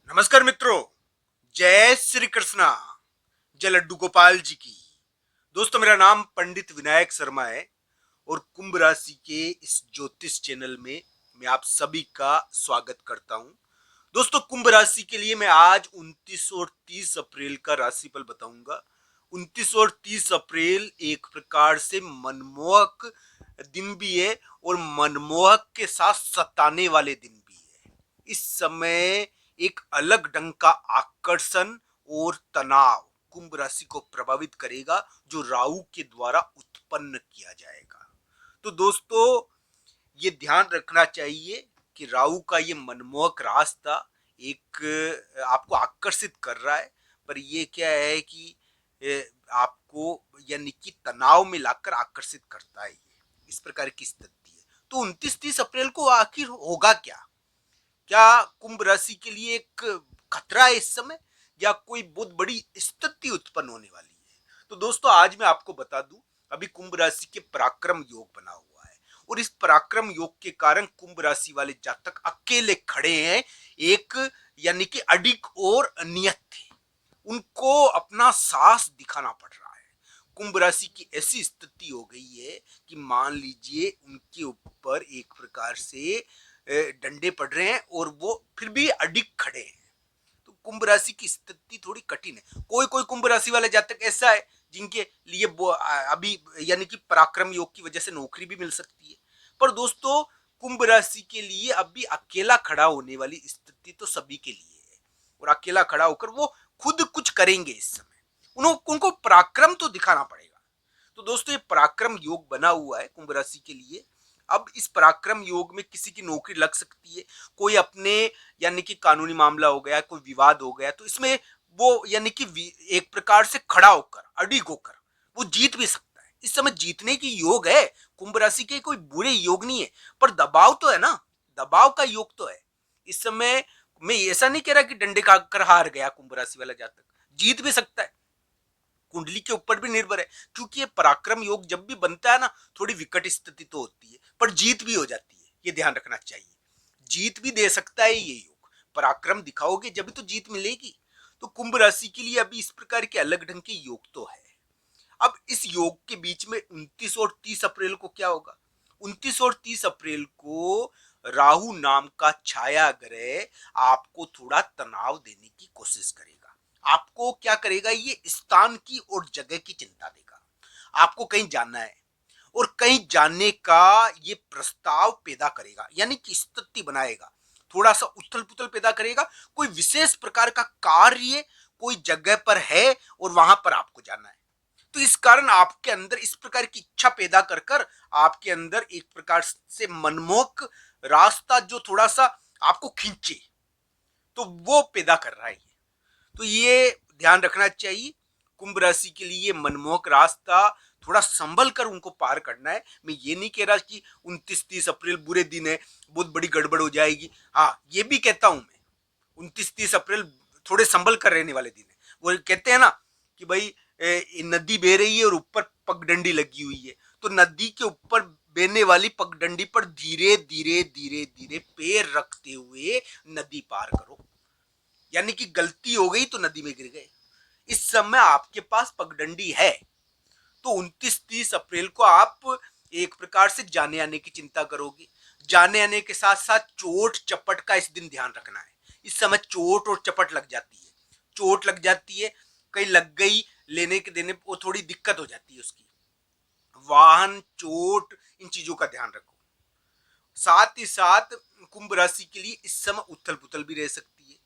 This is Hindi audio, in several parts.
नमस्कार मित्रों, जय श्री कृष्णा। जय लड्डू गोपाल जी की। दोस्तों, मेरा नाम पंडित विनायक शर्मा है और कुंभ राशि के इस ज्योतिष चैनल में मैं आप सभी का स्वागत करता हूं। दोस्तों, कुंभ राशि के लिए मैं आज 29 और 30 अप्रैल का राशिफल बताऊंगा। 29 और 30 अप्रैल एक प्रकार से मनमोहक दिन भी है और मनमोहक के साथ सताने वाले दिन भी है। इस समय एक अलग ढंग का आकर्षण और तनाव कुंभ राशि को प्रभावित करेगा, जो राहु के द्वारा उत्पन्न किया जाएगा। तो दोस्तों, ये ध्यान रखना चाहिए कि राहु का ये मनमोहक रास्ता एक आपको आकर्षित कर रहा है, पर ये क्या है कि आपको यानी कि तनाव में लाकर आकर्षित करता है। ये इस प्रकार की स्थिति है। तो 29-30 अप्रैल को आखिर होगा क्या? क्या कुंभ राशि के लिए एक खतरा है इस समय, या कोई बहुत बड़ी स्थिति उत्पन्न होने वाली है? तो दोस्तों, आज मैं आपको बता दूं, अभी कुंभ राशि के पराक्रम योग बना हुआ है और इस पराक्रम योग के कारण कुंभ राशि वाले जातक अकेले खड़े हैं। एक यानी कि अडिग और नियत थे, उनको अपना साहस दिखाना पड़ रहा है। कुंभ राशि की ऐसी स्थिति हो गई है कि मान लीजिए उनके ऊपर एक प्रकार से डंडे पड़ रहे हैं और वो फिर भी अडिग खड़े हैं। तो कुंभ राशि की स्थिति थोड़ी कठिन है। कोई कोई कुंभ राशि वाले जातक ऐसा है जिनके लिए अभी यानी कि पराक्रम योग की वजह से नौकरी भी मिल सकती है। पर दोस्तों, कुंभ राशि के लिए अभी अकेला खड़ा होने वाली स्थिति तो सभी के लिए है और अकेला खड़ा होकर वो खुद कुछ करेंगे इस समय। उनको पराक्रम तो दिखाना पड़ेगा। तो दोस्तों, ये पराक्रम योग बना हुआ है कुंभ राशि के लिए। अब इस पराक्रम योग में किसी की नौकरी लग सकती है, कोई अपने यानी कि कानूनी मामला हो गया, कोई विवाद हो गया, तो इसमें वो यानी कि एक प्रकार से खड़ा होकर अडिग होकर वो जीत भी सकता है। इस समय जीतने की योग है। कुंभ राशि के कोई बुरे योग नहीं है, पर दबाव तो है ना, दबाव का योग तो है इस समय। मैं ऐसा नहीं कह रहा कि डंडे खाकर हार गया कुंभ राशि वाला जातक, जीत भी सकता है। कुंडली के ऊपर भी निर्भर है, क्योंकि ये पराक्रम योग जब भी बनता है ना, थोड़ी विकट स्थिति तो होती है, पर जीत भी हो जाती है। ये ध्यान रखना चाहिए, जीत भी दे सकता है ये योग। पराक्रम दिखाओगे जब तो जीत मिलेगी। तो कुंभ राशि के लिए अभी इस प्रकार के अलग ढंग के योग तो है। अब इस योग के बीच में 29 और 30 अप्रैल को क्या होगा? 29 और 30 अप्रैल को राहु नाम का छाया ग्रह आपको थोड़ा तनाव देने की कोशिश करेगा। आपको क्या करेगा? ये स्थान की और जगह की चिंता देगा। आपको कहीं जाना है और कहीं जाने का ये प्रस्ताव पैदा करेगा, यानी कि स्थिति बनाएगा, थोड़ा सा उथल पुथल पैदा करेगा। कोई विशेष प्रकार का कार्य कोई जगह पर है और वहां पर आपको जाना है, तो इस कारण आपके अंदर इस प्रकार की इच्छा पैदा कर कर आपके अंदर एक प्रकार से मनमोहक रास्ता जो थोड़ा सा आपको खींचे, तो वो पैदा कर रहा है। तो ये ध्यान रखना चाहिए। कुंभ राशि के लिए मनमोहक रास्ता थोड़ा संभल कर उनको पार करना है। मैं ये नहीं कह रहा कि 29-30 अप्रैल बुरे दिन है, बहुत बड़ी गड़बड़ हो जाएगी। हाँ, ये भी कहता हूं मैं, 29-30 अप्रैल थोड़े संभल कर रहने वाले दिन है। वो कहते हैं ना कि भाई नदी बह रही है और ऊपर पगडंडी लगी हुई है, तो नदी के ऊपर बहने वाली पगडंडी पर धीरे धीरे धीरे धीरे पैर रखते हुए नदी पार करो। यानी कि गलती हो गई तो नदी में गिर गए। इस समय आपके पास पगडंडी है, तो 29-30 अप्रैल को आप एक प्रकार से जाने आने की चिंता करोगे। जाने आने के साथ साथ चोट चपट का इस दिन ध्यान रखना है। इस समय चोट और चपट लग जाती है, चोट लग जाती है, कहीं लग गई, लेने के देने वो थोड़ी दिक्कत हो जाती है उसकी। वाहन, चोट, इन चीजों का ध्यान रखो। साथ ही साथ कुंभ राशि के लिए इस समय उथल पुथल भी रह सकती है,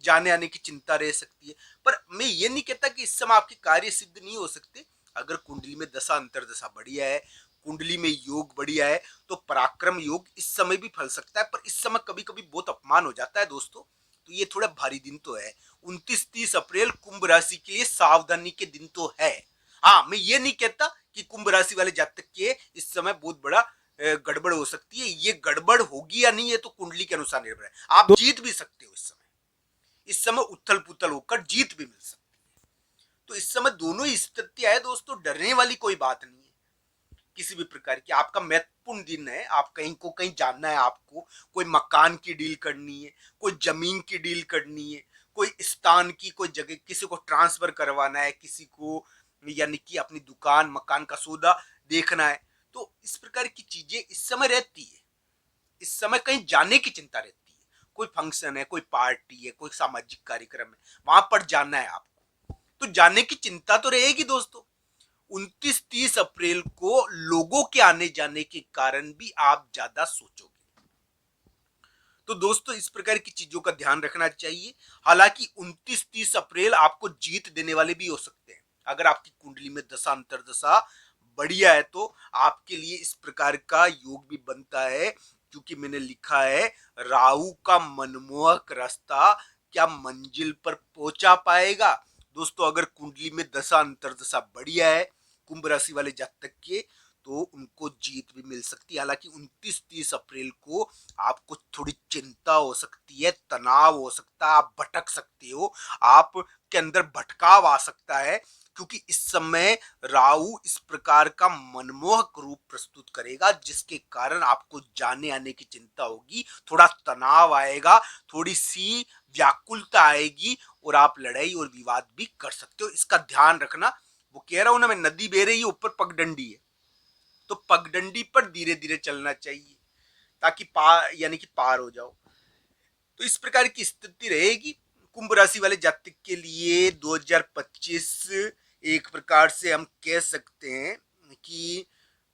जाने आने की चिंता रह सकती है। पर मैं ये नहीं कहता कि इस समय आपके कार्य सिद्ध नहीं हो सकते। अगर कुंडली में दशा अंतरदशा बढ़िया है, कुंडली में योग बढ़िया है, तो पराक्रम योग इस समय भी फल सकता है। पर इस समय कभी कभी बहुत अपमान हो जाता है दोस्तों, तो ये थोड़ा भारी दिन तो है। 29-30 अप्रैल कुंभ राशि के लिए सावधानी के दिन तो है। हाँ, मैं ये नहीं कहता कि कुंभ राशि वाले जातक के इस समय बहुत बड़ा गड़बड़ हो सकती है। ये गड़बड़ होगी या नहीं, ये तो कुंडली के अनुसार निर्भर है। आप जीत भी सकते हो इस समय, इस समय उथल पुथल होकर जीत भी मिल सकती है। तो इस समय दोनों ही स्थितियां है दोस्तों, डरने वाली कोई बात नहीं है किसी भी प्रकार की। आपका महत्वपूर्ण दिन है, आप कहीं को कहीं जानना है, आपको कोई मकान की डील करनी है, कोई जमीन की डील करनी है, कोई स्थान की कोई जगह किसी को ट्रांसफर करवाना है, किसी को यानी कि अपनी दुकान मकान का सौदा देखना है, तो इस प्रकार की चीजें इस समय रहती है। इस समय कहीं जाने की चिंता रहती है, कोई फंक्शन है, कोई पार्टी है, कोई सामाजिक कार्यक्रम है, वहां पर जाना है आपको, तो जाने की चिंता तो रहेगी दोस्तों। 29-30 अप्रैल को लोगों के आने जाने के कारण भी आप ज्यादा सोचोगे। तो दोस्तों इस प्रकार की चीजों का ध्यान रखना चाहिए। हालांकि 29-30 अप्रैल आपको जीत देने वाले भी हो सकते हैं। अगर आपकी कुंडली में दशा अंतरदशा बढ़िया है तो आपके लिए इस प्रकार का योग भी बनता है, क्योंकि मैंने लिखा है राहु का मनमोहक रास्ता क्या मंजिल पर पहुंचा पाएगा। दोस्तों अगर कुंडली में दशा अंतरदशा बढ़िया है कुंभ राशि वाले जातक के, तो उनको जीत भी मिल सकती है। हालांकि 29-30 अप्रैल को आपको थोड़ी चिंता हो सकती है, तनाव हो सकता है, आप भटक सकते हो, आप के अंदर भटकाव आ सकता है, क्योंकि इस समय राहु इस प्रकार का मनमोहक रूप प्रस्तुत करेगा जिसके कारण आपको जाने आने की चिंता होगी, थोड़ा तनाव आएगा, थोड़ी सी व्याकुलता आएगी और आप लड़ाई और विवाद भी कर सकते हो। इसका ध्यान रखना। वो कह रहा हूं ना मैं, नदी बह रही है ऊपर पगडंडी है, तो पगडंडी पर धीरे धीरे चलना चाहिए ताकि पार यानी कि पार हो जाओ। तो इस प्रकार की स्थिति रहेगी कुंभ राशि वाले जातक के लिए। 2025 एक प्रकार से हम कह सकते हैं कि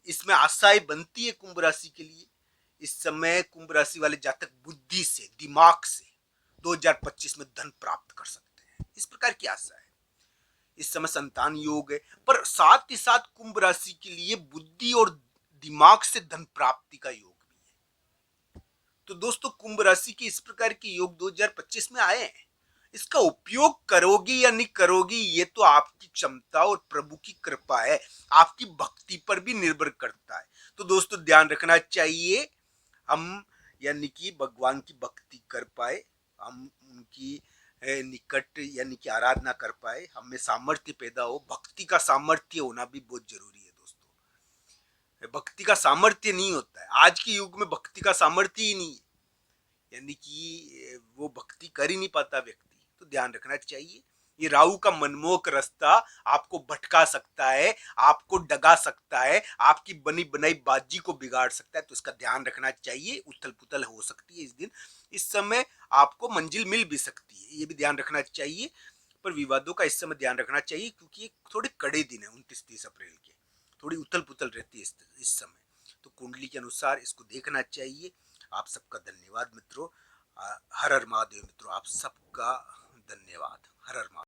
इसमें आशाएं बनती है कुंभ राशि के लिए। इस समय कुंभ राशि वाले जातक बुद्धि से दिमाग से 2025 में धन प्राप्त कर सकते हैं, इस प्रकार की आशा है। इस समय संतान योग है, पर साथ ही साथ कुंभ राशि के लिए बुद्धि और दिमाग से धन प्राप्ति का योग भी है। तो दोस्तों कुंभ राशि के इस प्रकार के योग 2025 में आए हैं। इसका उपयोग करोगे या नहीं करोगे ये तो आपकी क्षमता और प्रभु की कृपा है, आपकी भक्ति पर भी निर्भर करता है। तो दोस्तों ध्यान रखना चाहिए, हम यानी कि भगवान की भक्ति कर पाए, हम उनकी निकट यानी कि आराधना कर पाए, हमें सामर्थ्य पैदा हो। भक्ति का सामर्थ्य होना भी बहुत जरूरी है दोस्तों। भक्ति का सामर्थ्य नहीं होता है, आज के युग में भक्ति का सामर्थ्य ही नहीं है, यानी कि वो भक्ति कर ही नहीं पाता व्यक्ति। तो ध्यान रखना चाहिए, ये राहु का मनमोहक रास्ता आपको भटका सकता है, आपको डगा सकता है, आपकी बनी बनाई बाजी को बिगाड़ सकता है। तो इसका ध्यान रखना चाहिए, उथल पुथल हो सकती है इस दिन। इस समय आपको मंजिल मिल भी सकती है, ये भी ध्यान रखना चाहिए। पर विवादों का इस समय ध्यान रखना चाहिए, क्योंकि ये थोड़े कड़े दिन है 29-30 अप्रैल के, थोड़ी उथल पुथल रहती है इस समय। तो कुंडली के अनुसार इसको देखना चाहिए। आप सबका धन्यवाद मित्रों। हर हर महादेव मित्रों, आप सबका धन्यवाद।